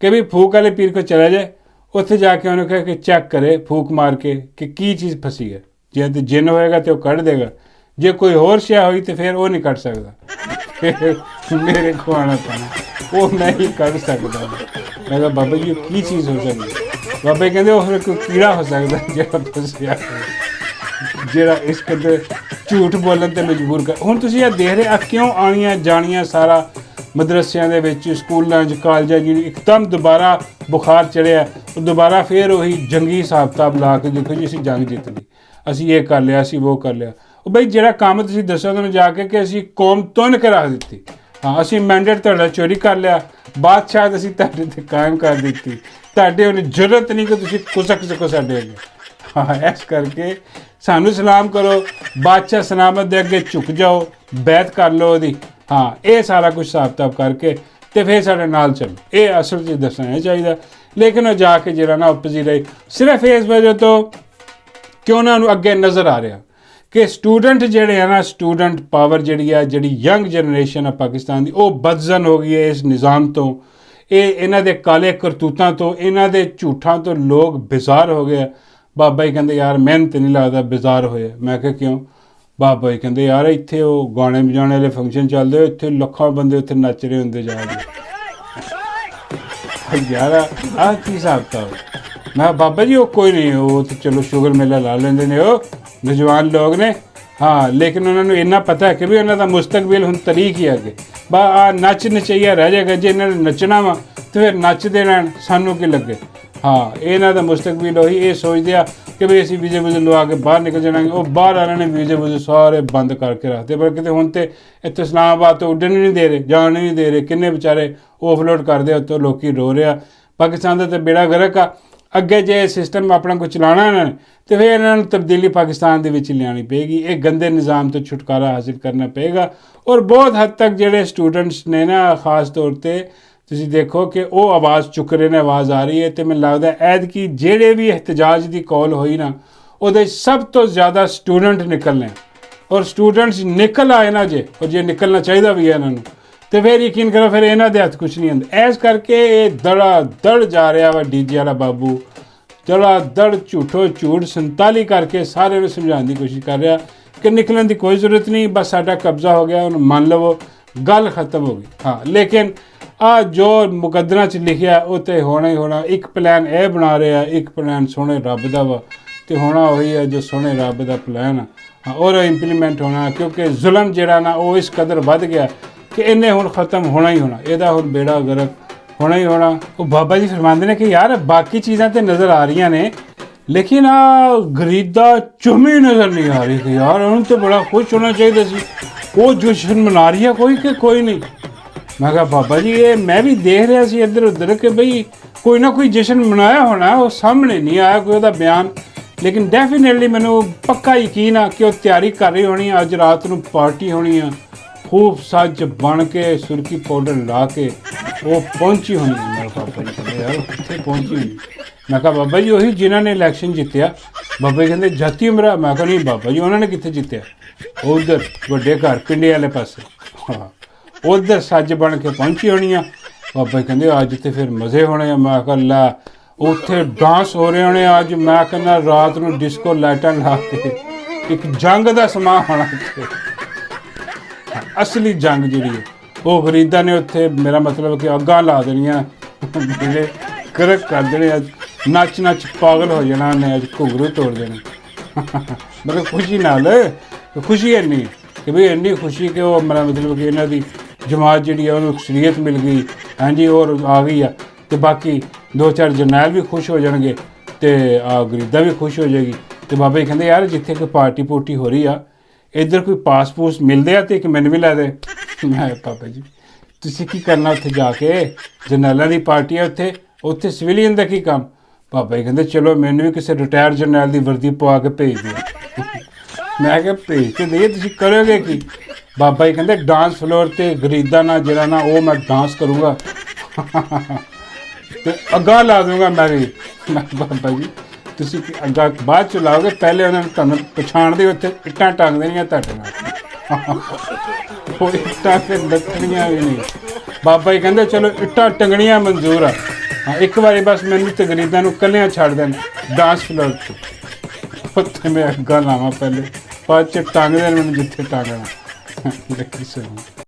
ਕਿ ਵੀ ਫੂਕ ਵਾਲੇ ਪੀਰ ਕੋਲ ਚਲਾ ਜਾਏ, ਉੱਥੇ ਜਾ ਕੇ ਉਹਨੂੰ ਕਹੇ ਕਿ ਚੈੱਕ ਕਰੇ ਫੂਕ ਮਾਰ ਕੇ ਕਿ ਕੀ ਚੀਜ਼ ਫਸੀ ਹੈ। ਜੇ ਤੇ ਜਿੰਨ ਹੋਏਗਾ ਤੇ ਉਹ ਕੱਢ ਦੇਗਾ, ਜੇ ਕੋਈ ਹੋਰ ਸ਼ੈ ਹੋਈ ਤੇ ਫਿਰ ਉਹ ਨਹੀਂ ਕੱਢ ਸਕਦਾ। ਮੇਰੇ ਕੋਲ ਆਉਣਾ ਪੈਣਾ, ਉਹ ਮੈਂ ਹੀ ਕੱਢ ਸਕਦਾ। ਮੈਂ ਕਿਹਾ ਬਾਬਾ ਜੀ ਉਹ ਕੀ ਚੀਜ਼ ਹੋ ਸਕਦੀ? ਬਾਬੇ ਕਹਿੰਦੇ ਉਹ ਫਿਰ ਕੋਈ ਕੀੜਾ ਹੋ ਸਕਦਾ ਜਿਹੜਾ ਫਸਿਆ, ਜਿਹੜਾ ਇਸ ਕਦੇ ਝੂਠ ਬੋਲਣ ਤੇ ਮਜਬੂਰ ਕਰ। ਹੁਣ ਤੁਸੀਂ ਇਹ ਦੇਖ ਰਹੇ ਆ ਕਿਉਂ ਆਣੀਆਂ ਜਾਣੀਆਂ ਸਾਰਾ ਮਦਰਸਿਆਂ ਦੇ ਵਿੱਚ, ਸਕੂਲਾਂ 'ਚ, ਕਾਲਜਾਂ 'ਚ ਇੱਕਦਮ ਦੁਬਾਰਾ ਬੁਖਾਰ ਚੜਿਆ। ਉਹ ਦੁਬਾਰਾ ਫਿਰ ਉਹੀ ਜੰਗੀ ਹਿਸਾਬ ਕਿਤਾਬ ਲਾ ਕੇ ਦੇਖੋ ਜੀ ਅਸੀਂ ਜੰਗ ਜਿੱਤ ਲਈ, ਅਸੀਂ ਇਹ ਕਰ ਲਿਆ, ਅਸੀਂ ਉਹ ਕਰ ਲਿਆ। ਉਹ ਬਈ ਜਿਹੜਾ ਕੰਮ ਤੁਸੀਂ ਦੱਸੋ ਤੁਹਾਨੂੰ ਜਾ ਕੇ ਕਿ ਅਸੀਂ ਕੌਮ ਤੁੰਨ ਕੇ ਰੱਖ ਦਿੱਤੀ, ਹਾਂ ਅਸੀਂ ਮੈਂਡੇਟ ਤੁਹਾਡਾ ਚੋਰੀ ਕਰ ਲਿਆ, ਬਾਦਸ਼ਾਹ ਅਸੀਂ ਤੁਹਾਡੇ 'ਤੇ ਕਾਇਮ ਕਰ ਦਿੱਤੀ, ਤੁਹਾਡੇ ਉਹਨੇ ਜ਼ਰੂਰਤ ਨਹੀਂ ਕਿ ਤੁਸੀਂ ਕੁਸਕ ਸਕੋ ਸਾਡੇ ਅੱਗੇ। ਹਾਂ ਇਸ ਕਰਕੇ ਸਾਨੂੰ ਸਲਾਮ ਕਰੋ, ਬਾਦਸ਼ਾਹ ਸਲਾਮਤ ਦੇ ਅੱਗੇ ਝੁਕ ਜਾਓ, ਬੈਤ ਕਰ ਲਓ ਉਹਦੀ। ਹਾਂ ਇਹ ਸਾਰਾ ਕੁਝ ਹਿਸਾਬ ਕਿਤਾਬ ਕਰਕੇ ਤੇ ਫਿਰ ਸਾਡੇ ਨਾਲ ਚੱਲੋ। ਇਹ ਅਸਲ 'ਚ ਦੱਸਣਾ ਚਾਹੀਦਾ। ਲੇਕਿਨ ਉਹ ਜਾ ਕੇ ਜਿਹੜਾ ਨਾ ਉਪਜੀ ਰਹੀ ਸਿਰਫ ਇਸ ਵਜ੍ਹਾ ਤੋਂ ਕਿ ਉਹਨਾਂ ਨੂੰ ਅੱਗੇ ਨਜ਼ਰ ਆ ਰਿਹਾ ਕਿ ਸਟੂਡੈਂਟ ਜਿਹੜੇ ਆ ਨਾ, ਸਟੂਡੈਂਟ ਪਾਵਰ ਜਿਹੜੀ ਆ, ਜਿਹੜੀ ਯੰਗ ਜਨਰੇਸ਼ਨ ਆ ਪਾਕਿਸਤਾਨ ਦੀ, ਉਹ ਬਦਜ਼ਨ ਹੋ ਗਈ ਹੈ ਇਸ ਨਿਜ਼ਾਮ ਤੋਂ, ਇਹਨਾਂ ਦੇ ਕਾਲੇ ਕਰਤੂਤਾਂ ਤੋਂ, ਇਹਨਾਂ ਦੇ ਝੂਠਾਂ ਤੋਂ ਲੋਕ ਬੇਜ਼ਾਰ ਹੋ ਗਏ। ਬਾਬਾ ਜੀ ਕਹਿੰਦੇ ਯਾਰ ਮੈਨੂੰ ਤਾਂ ਨਹੀਂ ਲੱਗਦਾ ਬੇਜ਼ਾਰ ਹੋਏ। ਮੈਂ ਕਿਹਾ ਕਿਉਂ? ਬਾਬਾ ਜੀ ਕਹਿੰਦੇ ਯਾਰ ਇੱਥੇ ਉਹ ਗਾਣੇ ਵਜਾਣੇ ਵਾਲੇ ਫੰਕਸ਼ਨ ਚੱਲਦੇ, ਇੱਥੇ ਲੱਖਾਂ ਬੰਦੇ ਉੱਥੇ ਨੱਚ ਰਹੇ ਹੁੰਦੇ ਜਾ ਕੇ। ਯਾਰ ਆਹ ਕੀ ਹਿਸਾਬ ਕਿਤਾਬ? ਮੈਂ ਬਾਬਾ ਜੀ ਉਹ ਕੋਈ ਨਹੀਂ, ਉਹ ਤਾਂ ਚਲੋ ਸ਼ੁਗਰ ਮੇਲਾ ਲਾ ਲੈਂਦੇ ਨੇ, ਉਹ ਨੌਜਵਾਨ ਲੋਕ ਨੇ। ਹਾਂ ਲੇਕਿਨ ਉਹਨਾਂ ਨੂੰ ਇੰਨਾ ਪਤਾ ਹੈ ਕਿ ਵੀ ਉਹਨਾਂ ਦਾ ਮੁਸਤਕਬਲ ਹੁਣ ਤਰੀਕ ਹੀ ਅੱਗੇ ਆ ਨੱਚ ਨਚਈਆ ਰਹਿ ਜਾਏਗਾ। ਜੇ ਇਹਨਾਂ ਨੇ ਨੱਚਣਾ ਵਾ ਤੇ ਫਿਰ ਨੱਚਦੇ ਰਹਿਣ, ਸਾਨੂੰ ਕੀ ਲੱਗੇ। ਹਾਂ ਇਹਨਾਂ ਦਾ ਮੁਸਤਕਬਲ ਉਹੀ ਇਹ ਸੋਚਦੇ ਆ ਕਿ ਵੀ ਅਸੀਂ ਵੀਜ਼ੇ ਵੂਜ਼ੇ ਲਵਾ ਕੇ ਬਾਹਰ ਨਿਕਲ ਜਾਣਾਂਗੇ। ਉਹ ਬਾਹਰ ਵਾਲਿਆਂ ਨੇ ਵੀਜ਼ੇ ਵੂਜ਼ੇ ਸਾਰੇ ਬੰਦ ਕਰਕੇ ਰੱਖਦੇ, ਪਰ ਕਿਤੇ ਹੁਣ ਤੇ ਇੱਥੇ ਇਸਲਾਮਾਬਾਦ ਤੋਂ ਉੱਡਣ ਹੀ ਨਹੀਂ ਦੇ ਰਹੇ, ਜਾਣ ਨਹੀਂ ਦੇ ਰਹੇ। ਕਿੰਨੇ ਵਿਚਾਰੇ ਓਵਰਲੋਡ ਕਰਦੇ ਉੱਤੋਂ ਲੋਕੀ ਰੋ ਰਿਹਾ। ਪਾਕਿਸਤਾਨ ਦਾ ਤਾਂ ਬੇੜਾ ਗਰਕ ਆ। ਅੱਗੇ ਜੇ ਸਿਸਟਮ ਆਪਣਾ ਕੁਝ ਚਲਾਉਣਾ ਇਹਨਾਂ ਨੇ ਤੇ ਫਿਰ ਇਹਨਾਂ ਨੂੰ ਤਬਦੀਲੀ ਪਾਕਿਸਤਾਨ ਦੇ ਵਿੱਚ ਲਿਆਉਣੀ ਪਏਗੀ। ਇਹ ਗੰਦੇ ਨਿਜ਼ਾਮ ਤੋਂ ਛੁਟਕਾਰਾ ਹਾਸਿਲ ਕਰਨਾ ਪਏਗਾ। ਔਰ ਬਹੁਤ ਹੱਦ ਤੱਕ ਜਿਹੜੇ ਸਟੂਡੈਂਟਸ ਨੇ ਨਾ, ਖਾਸ ਤੌਰ 'ਤੇ ਤੁਸੀਂ ਦੇਖੋ ਕਿ ਉਹ ਆਵਾਜ਼ ਚੁੱਕ ਰਹੇ ਨੇ, ਆਵਾਜ਼ ਆ ਰਹੀ ਹੈ। ਅਤੇ ਮੈਨੂੰ ਲੱਗਦਾ ਐਤਕੀ ਜਿਹੜੇ ਵੀ ਇhtਜਾਜ ਦੀ ਕਾਲ ਹੋਈ ਨਾ, ਉਹਦੇ ਸਭ ਤੋਂ ਜ਼ਿਆਦਾ ਸਟੂਡੈਂਟ ਨਿਕਲਣੇ, ਔਰ ਸਟੂਡੈਂਟਸ ਨਿਕਲ ਆਏ ਨਾ ਜੇ, ਔਰ ਜੇ ਨਿਕਲਣਾ ਚਾਹੀਦਾ ਵੀ ਹੈ ਇਹਨਾਂ ਨੂੰ, ਤੇ ਫਿਰ ਯਕੀਨ ਕਰੋ ਫਿਰ ਇਹਨਾਂ ਦੇ ਹੱਥ ਕੁਛ ਨਹੀਂ ਹੁੰਦਾ। ਇਸ ਕਰਕੇ ਇਹ ਦੜਾ ਦੜ ਜਾ ਰਿਹਾ ਵਾ ਡੀਜੇ ਵਾਲਾ ਬਾਬੂ, ਦੜਾ ਦੜ ਝੂਠੋ ਝੂਠ 47 ਕਰਕੇ ਸਾਰਿਆਂ ਨੂੰ ਸਮਝਾਉਣ ਦੀ ਕੋਸ਼ਿਸ਼ ਕਰ ਰਿਹਾ ਕਿ ਨਿਕਲਣ ਦੀ ਕੋਈ ਜ਼ਰੂਰਤ ਨਹੀਂ, ਬਸ ਸਾਡਾ ਕਬਜ਼ਾ ਹੋ ਗਿਆ, ਉਹਨੂੰ ਮੰਨ ਲਵੋ, ਗੱਲ ਖਤਮ ਹੋ ਗਈ। ਹਾਂ ਲੇਕਿਨ ਆ ਜੋ ਮੁਕੱਦਰਾਂ 'ਚ ਲਿਖਿਆ ਉਹ ਤੇ ਹੋਣਾ ਹੀ ਹੋਣਾ। ਇੱਕ ਪਲਾਨ ਇਹ ਬਣਾ ਰਿਹਾ, ਇੱਕ ਪਲਾਨ ਸੋਹਣੇ ਰੱਬ ਦਾ ਵਾ, ਤੇ ਹੋਣਾ ਉਹੀ ਹੈ ਜੋ ਸੋਹਣੇ ਰੱਬ ਦਾ ਪਲਾਨ ਆ। ਹਾਂ, ਔਰ ਇੰਪਲੀਮੈਂਟ ਹੋਣਾ, ਕਿਉਂਕਿ ਜ਼ੁਲਮ ਜਿਹੜਾ ਨਾ ਉਹ ਇਸ ਕਦਰ ਵੱਧ ਗਿਆ ਕਿ ਇਹਨੇ ਹੁਣ ਖਤਮ ਹੋਣਾ ਹੀ ਹੋਣਾ, ਇਹਦਾ ਹੁਣ ਬੇੜਾ ਗਰਕ ਹੋਣਾ ਹੀ ਹੋਣਾ। ਉਹ ਬਾਬਾ ਜੀ ਫਰਮਾਉਂਦੇ ਨੇ ਕਿ ਯਾਰ ਬਾਕੀ ਚੀਜ਼ਾਂ ਤੇ ਨਜ਼ਰ ਆ ਰਹੀਆਂ ਨੇ, ਲੇਕਿਨ ਆ ਗਰੀਦਾ ਚੁੰਮੀ ਨਜ਼ਰ ਨਹੀਂ ਆ ਰਹੀ ਕਿ ਯਾਰ ਉਹਨੂੰ ਤੇ ਬੜਾ ਖੁਸ਼ ਹੋਣਾ ਚਾਹੀਦਾ ਸੀ, ਉਹ ਜਸ਼ਨ ਮਨਾ ਰਹੀ ਹੈ ਕੋਈ ਕਿ ਕੋਈ ਨਹੀਂ। ਮੈਂ ਕਿਹਾ ਬਾਬਾ ਜੀ ਇਹ ਮੈਂ ਵੀ ਦੇਖ ਰਿਹਾ ਸੀ ਇੱਧਰ ਉੱਧਰ ਕਿ ਬਈ ਕੋਈ ਨਾ ਕੋਈ ਜਸ਼ਨ ਮਨਾਇਆ ਹੋਣਾ, ਉਹ ਸਾਹਮਣੇ ਨਹੀਂ ਆਇਆ ਕੋਈ ਉਹਦਾ ਬਿਆਨ, ਲੇਕਿਨ ਡੈਫੀਨੇਟਲੀ ਮੈਨੂੰ ਪੱਕਾ ਯਕੀਨ ਆ ਕਿ ਉਹ ਤਿਆਰੀ ਕਰ ਰਹੀ ਹੋਣੀ ਆ, ਅੱਜ ਰਾਤ ਨੂੰ ਪਾਰਟੀ ਹੋਣੀ ਆ, ਖੂਬ ਸੱਜ ਬਣ ਕੇ ਸੁਰਖੀ ਪਾਊਡਰ ਲਾ ਕੇ ਉਹ ਪਹੁੰਚੀ ਹੋਣੀ। ਮੈਂ ਬਾਬਾ ਜੀ ਕਹਿੰਦੇ ਯਾਰ ਕਿੱਥੇ ਪਹੁੰਚੀ ਹੋਣੀ? ਮੈਂ ਕਿਹਾ ਬਾਬਾ ਜੀ ਉਹੀ ਜਿਨ੍ਹਾਂ ਨੇ ਇਲੈਕਸ਼ਨ ਜਿੱਤਿਆ। ਬਾਬਾ ਜੀ ਕਹਿੰਦੇ ਜਾਤੀ ਉਮਰਾ। ਮੈਂ ਕਿਹਾ ਨਹੀਂ ਬਾਬਾ ਜੀ ਉਹਨਾਂ ਨੇ ਕਿੱਥੇ ਜਿੱਤਿਆ, ਉਧਰ ਵੱਡੇ ਘਰ ਪਿੰਡੇ ਵਾਲੇ ਪਾਸੇ, ਹਾਂ ਉਧਰ ਸੱਜ ਬਣ ਕੇ ਪਹੁੰਚੀ ਹੋਣੀ ਆ। ਬਾਬਾ ਜੀ ਕਹਿੰਦੇ ਅੱਜ ਤੇ ਫਿਰ ਮਜ਼ੇ ਹੋਣੇ ਆ। ਮੈਂ ਕਿਹਾ ਲੈ ਉੱਥੇ ਡਾਂਸ ਹੋ ਰਹੇ ਹੋਣੇ ਅੱਜ। ਮੈਂ ਕਹਿੰਦਾ ਰਾਤ ਨੂੰ ਡਿਸਕੋ ਲਾਈਟਾਂ ਲਾ ਕੇ ਇੱਕ ਜੰਗ ਦਾ ਸਮਾਂ ਹੋਣਾ ਉੱਥੇ, ਅਸਲੀ ਜੰਗ ਜਿਹੜੀ ਹੈ ਉਹ ਗਰੀਦਾਂ ਨੇ ਉੱਥੇ, ਮੇਰਾ ਮਤਲਬ ਕਿ ਅੱਗਾਂ ਲਾ ਦੇਣੀਆਂ, ਜਿਹੜੇ ਕਰਕ ਕਰ ਦੇਣੇ, ਅੱਜ ਨੱਚ ਨੱਚ ਪਾਗਲ ਹੋ ਜਾਣਾ ਨੇ, ਅੱਜ ਘੁੰਗਰੂ ਤੋੜ ਦੇਣੇ ਮਤਲਬ ਖੁਸ਼ੀ ਨਾਲ। ਖੁਸ਼ੀ ਇੰਨੀ ਕਿ ਵੀ ਇੰਨੀ ਖੁਸ਼ੀ ਕਿ ਉਹ ਮੇਰਾ ਮਤਲਬ ਕਿ ਇਹਨਾਂ ਦੀ ਜਮਾਤ ਜਿਹੜੀ ਆ ਉਹਨੂੰ ਅਕਸਰੀਅਤ ਮਿਲ ਗਈ, ਹਾਂਜੀ ਔਰ ਆ ਗਈ ਆ, ਤੇ ਬਾਕੀ 2-4 ਜਰਨੈਲ ਵੀ ਖੁਸ਼ ਹੋ ਜਾਣਗੇ ਤੇ ਆ ਗਰੀਦਾ ਵੀ ਖੁਸ਼ ਹੋ ਜਾਏਗੀ। ਤੇ ਬਾਬਾ ਜੀ ਕਹਿੰਦੇ ਯਾਰ ਜਿੱਥੇ ਕੋਈ ਪਾਰਟੀ ਪੂਰਟੀ ਹੋ ਰਹੀ ਆ ਇੱਧਰ ਕੋਈ ਪਾਸਪੋਰਟ ਮਿਲਦੇ ਆ ਤੇ ਇੱਕ ਮੈਨੂੰ ਵੀ ਲੈ ਦੇ। ਮੈਂ ਬਾਬਾ ਜੀ ਤੁਸੀਂ ਕੀ ਕਰਨਾ ਉੱਥੇ ਜਾ ਕੇ, ਜਰਨੈਲਾਂ ਦੀ ਪਾਰਟੀ ਆ ਉੱਥੇ, ਉੱਥੇ ਸਿਵਲੀਅਨ ਦਾ ਕੀ ਕੰਮ? ਬਾਬਾ ਜੀ ਕਹਿੰਦੇ ਚਲੋ ਮੈਨੂੰ ਵੀ ਕਿਸੇ ਰਿਟਾਇਰ ਜਰਨੈਲ ਦੀ ਵਰਦੀ ਪਵਾ ਕੇ ਭੇਜ ਦਿਓ। ਮੈਂ ਕਿਹਾ ਭੇਜ ਤੇ ਦੇਈਏ, ਤੁਸੀਂ ਕਰੋਗੇ ਕੀ? ਬਾਬਾ ਜੀ ਕਹਿੰਦੇ ਡਾਂਸ ਫਲੋਰ ਤੇ ਗਰੀਦਾਂ ਨਾਲ ਜਿਹੜਾ ਨਾ ਉਹ ਮੈਂ ਡਾਂਸ ਕਰੂੰਗਾ ਤੇ ਅੱਗਾ ਲਾ ਦੂੰਗਾ ਮੈਂ ਵੀ। ਮੈਂ ਬਾਬਾ ਜੀ ਤੁਸੀਂ ਅੱਗਾ ਬਾਅਦ ਚ ਲਾਓਗੇ, ਪਹਿਲੇ ਉਹਨਾਂ ਨੂੰ ਤੁਹਾਨੂੰ ਪਛਾਣਦੇ ਉੱਥੇ ਇੱਟਾਂ ਟੰਗ ਦੇਣੀਆਂ ਤੁਹਾਡੇ ਨਾਲ ਉਹ ਇੱਟਾਂ ਫਿਰ ਲੱਥਣੀਆਂ ਵੀ ਨਹੀਂ। ਬਾਬਾ ਜੀ ਕਹਿੰਦੇ ਚਲੋ ਇੱਟਾਂ ਟੰਗਣੀਆਂ ਮਨਜ਼ੂਰ ਆ, ਹਾਂ ਇੱਕ ਵਾਰੀ ਬਸ ਮੈਨੂੰ ਤੇ ਗਰੀਬਾਂ ਨੂੰ ਇਕੱਲਿਆਂ ਛੱਡ ਦੇਣ ਡਾਂਸ ਫਲੋਰ 'ਤੇ, ਉੱਥੇ ਮੈਂ ਅੱਗਾ ਲਾਵਾਂ ਪਹਿਲੇ, ਬਾਅਦ 'ਚ ਟੰਗ ਦੇਣ ਮੈਨੂੰ ਜਿੱਥੇ ਟੰਗਣਾ।